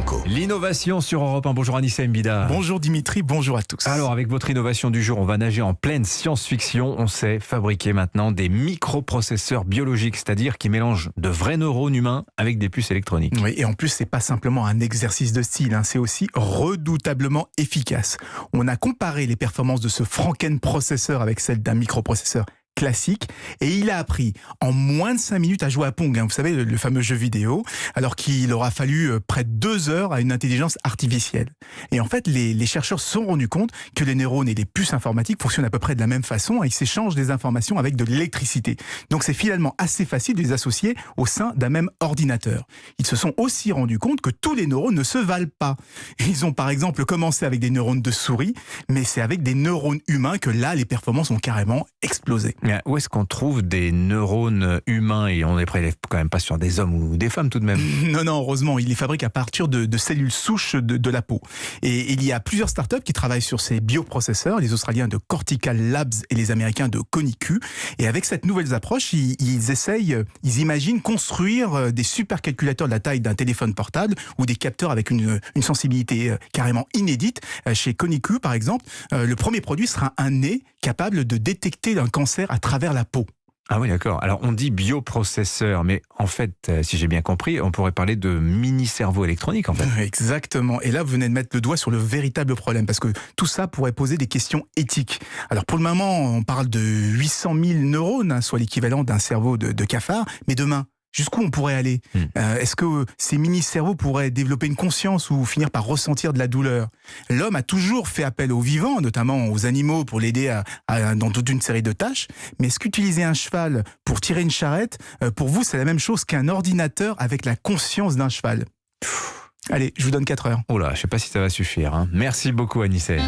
Franco. L'innovation sur Europe 1. Bonjour Anissa Mbida. Bonjour Dimitri, bonjour à tous. Alors avec votre innovation du jour, on va nager en pleine science-fiction. On sait fabriquer maintenant des microprocesseurs biologiques, c'est-à-dire qui mélangent de vrais neurones humains avec des puces électroniques. Oui, et en plus, c'est pas simplement un exercice de style, c'est aussi redoutablement efficace. On a comparé les performances de ce Franken processeur avec celles d'un microprocesseur classique, et il a appris en moins de 5 minutes à jouer à Pong, vous savez, le fameux jeu vidéo, alors qu'il aura fallu près de 2 heures à une intelligence artificielle. Et en fait, les chercheurs se sont rendus compte que les neurones et les puces informatiques fonctionnent à peu près de la même façon, et ils s'échangent des informations avec de l'électricité. Donc c'est finalement assez facile de les associer au sein d'un même ordinateur. Ils se sont aussi rendus compte que tous les neurones ne se valent pas. Ils ont par exemple commencé avec des neurones de souris, mais c'est avec des neurones humains que là, les performances ont carrément explosé. Mais où est-ce qu'on trouve des neurones humains, et on les prélève quand même pas sur des hommes ou des femmes tout de même? Non, heureusement, ils les fabriquent à partir de cellules souches de la peau. Et il y a plusieurs startups qui travaillent sur ces bioprocesseurs, les Australiens de Cortical Labs et les Américains de Conicu. Et avec cette nouvelle approche, ils imaginent construire des supercalculateurs de la taille d'un téléphone portable ou des capteurs avec une sensibilité carrément inédite. Chez Conicu, par exemple, le premier produit sera un nez capable de détecter un cancer à travers la peau. Ah oui, d'accord. Alors, on dit bioprocesseur, mais en fait, si j'ai bien compris, on pourrait parler de mini-cerveau électronique, en fait. Exactement. Et là, vous venez de mettre le doigt sur le véritable problème, parce que tout ça pourrait poser des questions éthiques. Alors, pour le moment, on parle de 800 000 neurones, soit l'équivalent d'un cerveau de cafard, mais demain, jusqu'où on pourrait aller? Est-ce que ces mini-cerveaux pourraient développer une conscience ou finir par ressentir de la douleur? L'homme a toujours fait appel aux vivants, notamment aux animaux, pour l'aider dans toute une série de tâches. Mais est-ce qu'utiliser un cheval pour tirer une charrette, pour vous, c'est la même chose qu'un ordinateur avec la conscience d'un cheval? Allez, je vous donne 4 heures. Oh là, je sais pas si ça va suffire. Merci beaucoup, Anissa.